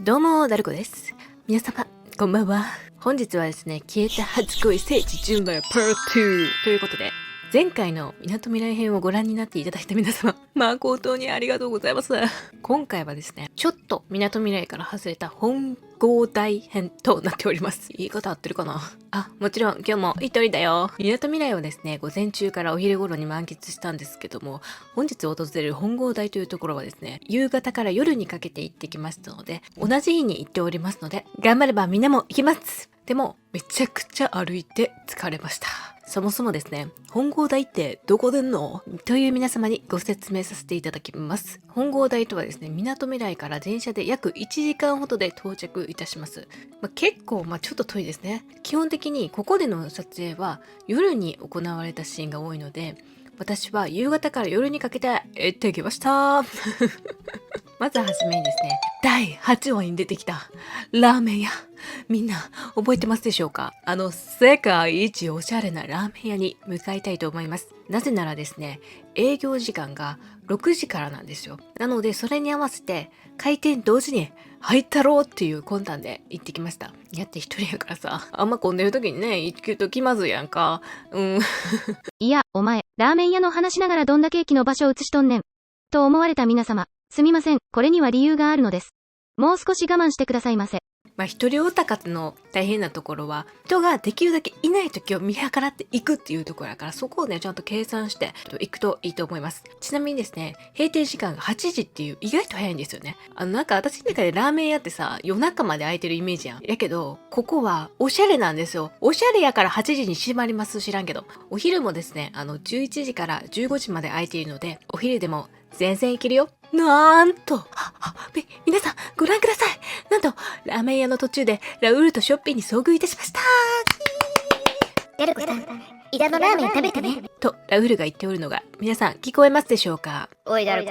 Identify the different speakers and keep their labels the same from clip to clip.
Speaker 1: どうも、ダルコです。皆様、こんばんは。本日はですね、消えた初恋聖地巡礼パート2ということで、前回の港未来編をご覧になっていただいた皆様、誠にありがとうございます。今回はですね、ちょっと港未来から外れた本郷大編となっております。言い方合ってるかなあ、もちろん今日も一人だよ。港未来をですね、午前中からお昼頃に満喫したんですけども、本日訪れる本郷大というところはですね、夕方から夜にかけて行ってきましたので、同じ日に行っておりますので、頑張ればみんなも行きます。でも、めちゃくちゃ歩いて疲れました。そもそもですね、本郷大ってどこでんのという皆様にご説明させていただきます。本郷大とはですね、港未来から電車で約1時間ほどで到着いたします。結構、ちょっと遠いですね。基本的にここでの撮影は夜に行われたシーンが多いので、私は夕方から夜にかけて行ってきました。まずはじめにですね、第8話に出てきたラーメン屋。みんな覚えてますでしょうか？世界一おしゃれなラーメン屋に向かいたいと思います。なぜならですね、営業時間が6時からなんですよ。なので、それに合わせて開店同時に入ったろうっていう魂胆で行ってきました。やって一人やからさ、あんま混んでる時にね、行くと気まずいやんか。
Speaker 2: いや、お前、ラーメン屋の話しながらどんだけ駅の場所を映しとんねん。と思われた皆様、すみません、これには理由があるのです。もう少し我慢してくださいませ。
Speaker 1: 一人オタ活の大変なところは、人ができるだけいない時を見計らっていくっていうところだから、そこをね、ちゃんと計算していくといいと思います。ちなみにですね、閉店時間が8時っていう意外と早いんですよね。私の中でラーメン屋ってさ、夜中まで開いてるイメージやん。やけど、ここはおしゃれなんですよ。おしゃれやから8時に閉まります知らんけど。お昼もですね、11時から15時まで開いているので、お昼でも全然いけるよ。なんと、皆さんご覧ください。なんと、ラーメン屋の途中でラウールとショッピーに遭遇いたしました。
Speaker 3: ダルコさん、イダのラーメン食べたね。
Speaker 1: と、ラウールが言っておるのが、皆さん聞こえますでしょうか？
Speaker 3: おいダルコ、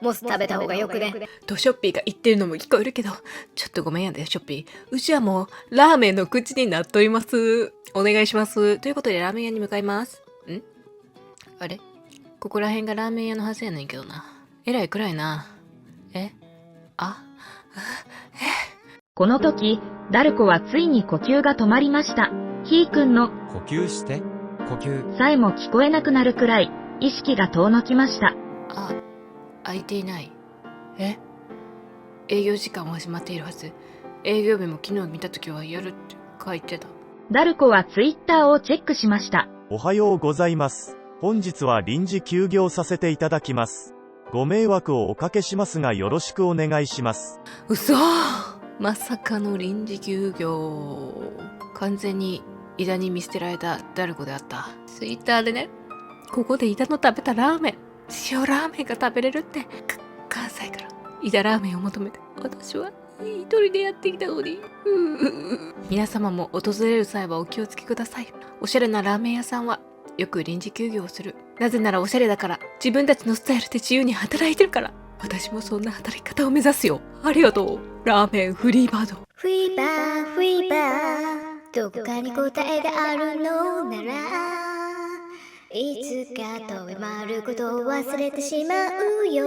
Speaker 3: モス食べた方がよくね。
Speaker 1: と、ショッピーが言ってるのも聞こえるけど、ちょっとごめんやで、ショッピー。うちはもう、ラーメンの口になっとります。お願いします。ということで、ラーメン屋に向かいます。あれここら辺がラーメン屋のはずやねんけどな。えらい暗いな。
Speaker 4: この時、ダルコはついに呼吸が止まりました。ヒー君の
Speaker 5: 呼吸して呼吸
Speaker 4: さえも聞こえなくなるくらい、意識が遠のきました。
Speaker 1: 開いていない。営業時間は始まっているはず。営業日も昨日見た時はやるって書いてた。
Speaker 4: ダルコはツイッターをチェックしました。
Speaker 6: おはようございます。本日は臨時休業させていただきます。ご迷惑をおかけしますがよろしくお願いします。
Speaker 1: 嘘まさかの臨時休業。完全にイダに見捨てられたダルコであった。ツイッターでね、ここでイダの食べたラーメン、塩ラーメンが食べれるって、関西からイダラーメンを求めて、私は一人でやってきたのに。皆様も訪れる際はお気をつけください。おしゃれなラーメン屋さんはよく臨時休業をする。なぜならおしゃれだから、自分たちのスタイルで自由に働いてるから。私もそんな働き方を目指すよ。ありがとう。ラーメンフリーバード。
Speaker 3: フリーバー、フリーバー、どこかに答えがあるのなら、いつか飛び回ることを忘れてしまうよ。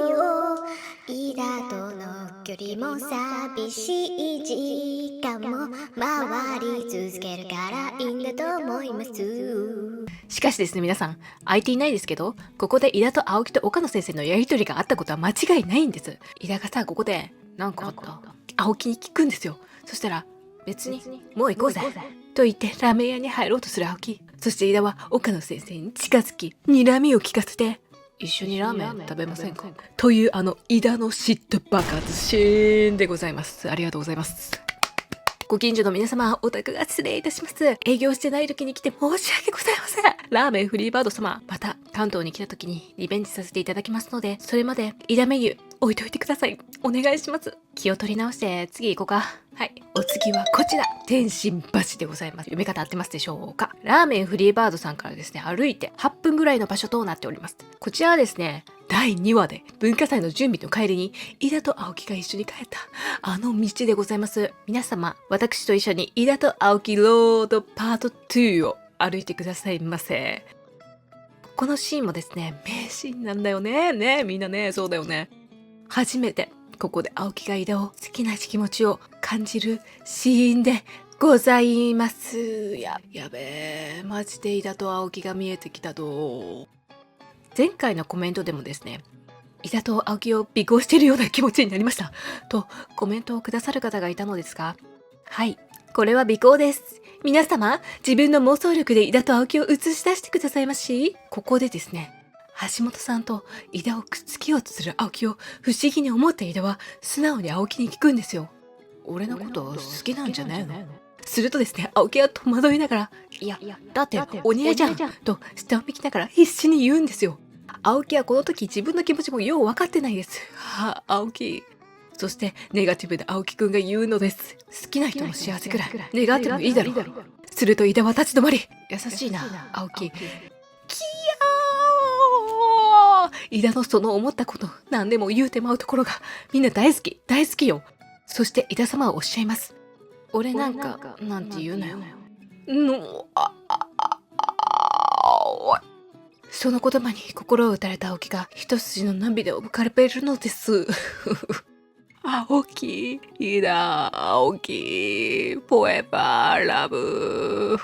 Speaker 3: イダとの距離も寂しい時間も回り続けるからいいんだと思います。
Speaker 1: しかしですね、皆さん、空いていないですけど、ここで井田と青木と岡野先生のやりとりがあったことは間違いないんです。井田がさ、ここで、なんかあった？青木に聞くんですよ。そしたら、別に、もう行こうぜ。と言ってラーメン屋に入ろうとする青木。そして井田は岡野先生に近づき、睨みを聞かせて、一緒にラーメン食べませんか？という井田の嫉妬爆発シーンでございます。ありがとうございます。ご近所の皆様、お宅が失礼いたします。営業してない時に来て申し訳ございません。ラーメンフリーバード様、また関東に来た時にリベンジさせていただきますので、それまでイダメニュー置いといてください。お願いします。気を取り直して次行こうか。はい。お次はこちら。天心橋でございます。読み方合ってますでしょうか？ラーメンフリーバードさんからですね、歩いて8分ぐらいの場所となっております。こちらはですね、第2話で文化祭の準備の帰りに井田と青木が一緒に帰った道でございます。皆様、私と一緒に井田と青木ロードパート2を歩いてくださいませ。このシーンもですね、名シーンなんだよね。ね、みんなね、そうだよね。初めてここで青木が井田を好きな気持ちを感じるシーンでございます。やべえ、マジで井田と青木が見えてきたと。前回のコメントでもですね、井田と青木を尾行しているような気持ちになりましたとコメントをくださる方がいたのですが、はい、これは尾行です。皆様、自分の妄想力で井田と青木を映し出してくださいまし。ここでですね、橋本さんと井田をくっつけようとする青木を不思議に思った井田は素直に青木に聞くんですよ。俺のこと好きなんじゃないの？するとですね、青木は戸惑いながら、いや、だってお似合いじゃんと下を向きながら必死に言うんですよ。青木はこの時自分の気持ちもよう分かってないです。はあ、青木。そしてネガティブで青木くんが言うのです。好きな人の幸せくらい願ってもいいだろう。すると井田は立ち止まり、優しいな、青木。キヤー！井田のその思ったこと、何でも言うてまうところがみんな大好き、大好きよ。そして井田様はおっしゃいます。俺なんか、なんて言うなよ。その言葉に心を打たれた青木が一筋の涙を浮かべるのです。青木、井田、青木、フォーエバーラブ。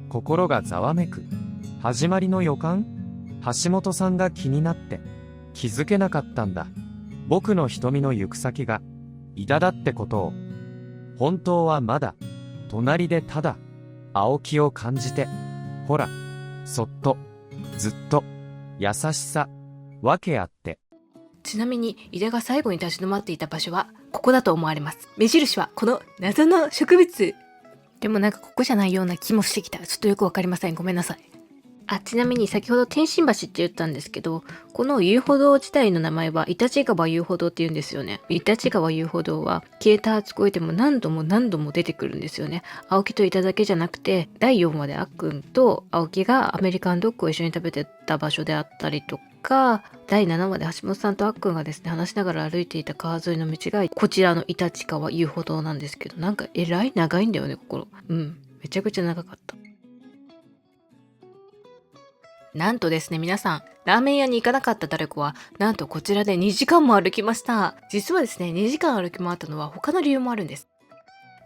Speaker 5: 心がざわめく。始まりの予感？橋本さんが気になって気づけなかったんだ。僕の瞳の行く先が井田だってことを。本当はまだ隣でただ青木を感じて、ほら、そっと、ずっと、優しさ、わけあって。
Speaker 1: ちなみに井田が最後に立ち止まっていた場所はここだと思われます。目印はこの謎の植物。でもなんかここじゃないような気もしてきた。ちょっとよくわかりません。ごめんなさい。ちなみに先ほど天津橋って言ったんですけど、この遊歩道自体の名前はイタチ川遊歩道って言うんですよね。イタチ川遊歩道は消えた初恋でも何度も出てくるんですよね。青木とイタだけじゃなくて、第4話であっくんと青木がアメリカンドッグを一緒に食べてた場所であったりとか、第7話で橋本さんとあっくんがですね、話しながら歩いていた川沿いの道がこちらのイタチ川遊歩道なんですけど、なんかえらい長いんだよね、心。めちゃくちゃ長かった。なんとですね、皆さん、ラーメン屋に行かなかった誰かは、なんとこちらで2時間も歩きました。実はですね、2時間歩き回ったのは他の理由もあるんです。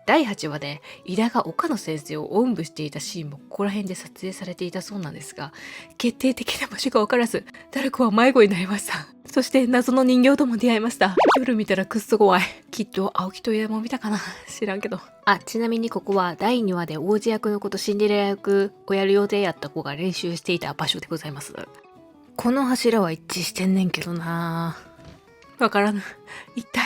Speaker 1: 第8話で、井田が岡野先生をおんぶしていたシーンもここら辺で撮影されていたそうなんですが、決定的な場所が分からず、誰かは迷子になりました。そして謎の人形とも出会いました。夜見たらくっそ怖い。きっと青木と井田も見たかな、知らんけど。ちなみにここは第2話で王子役の子とシンデレラ役をやる予定やった子が練習していた場所でございます。この柱は一致してんねんけどな。わからぬ。一体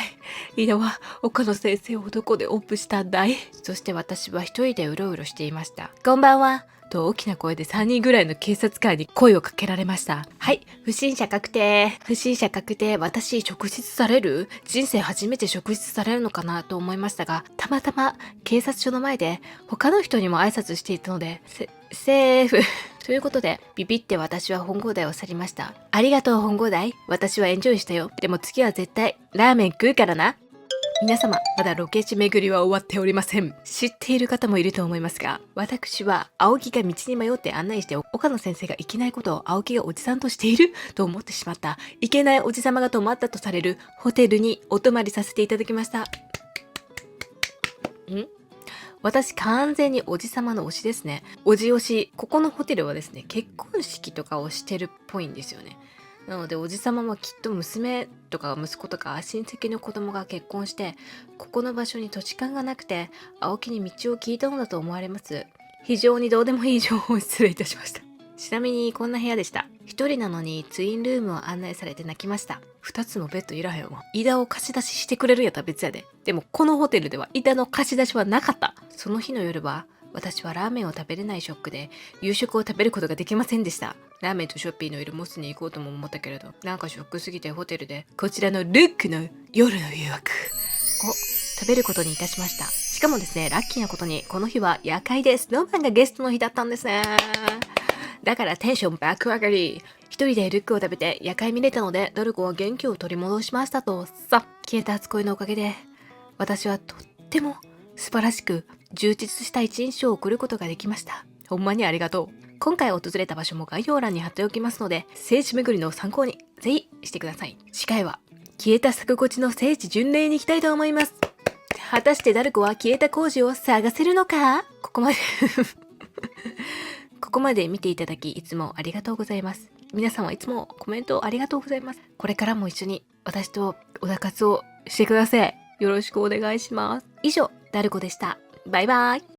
Speaker 1: 井田は岡野先生をどこでオープしたんだい？そして私は一人でうろうろしていました。こんばんはと大きな声で3人ぐらいの警察官に声をかけられました。はい、不審者確定。不審者確定。私職質される？人生初めて職質されるのかなと思いましたが、たまたま警察署の前で他の人にも挨拶していたので、セーフということで、ビビって私は本郷台を去りました。ありがとう本郷台。私はエンジョイしたよ。でも次は絶対ラーメン食うからな。皆様、まだロケ地巡りは終わっておりません。知っている方もいると思いますが、私は青木が道に迷って案内して岡野先生がいけないことを青木がおじさんとしていると思ってしまったいけないおじさまが泊まったとされるホテルにお泊まりさせていただきました。私完全におじさまの推しですね。おじ推し。ここのホテルはですね、結婚式とかをしてるっぽいんですよね。なのでおじさまもきっと娘とか息子とか親戚の子供が結婚して、ここの場所に土地勘がなくて青木に道を聞いたのだと思われます。非常にどうでもいい情報を失礼いたしました。ちなみにこんな部屋でした。一人なのにツインルームを案内されて泣きました。2つもベッドいらへんわ。井田を貸し出ししてくれるやったら別やで。でもこのホテルでは井田の貸し出しはなかった。その日の夜は私はラーメンを食べれないショックで夕食を食べることができませんでした。ラーメンとショッピーのいるモスに行こうとも思ったけれど、なんかショックすぎてホテルでこちらのルックの夜の誘惑を食べることにいたしました。しかもですね、ラッキーなことにこの日は夜会でスノーマンがゲストの日だったんですね。だからテンション爆上がり。一人でルックを食べて夜会見れたので、ドルコは元気を取り戻しましたとさ。消えた初恋のおかげで私はとっても素晴らしく充実した一日を送ることができました。ほんまにありがとう。今回訪れた場所も概要欄に貼っておきますので、聖地巡りの参考にぜひしてください。次回は消えた坂越の聖地巡礼に行きたいと思います。果たしてダルコは消えた工事を探せるのか？ここまでここまで見ていただき、いつもありがとうございます。皆さんはいつもコメントありがとうございます。これからも一緒に私と小田活をしてください。よろしくお願いします。以上、ダルコでした。バイバイ。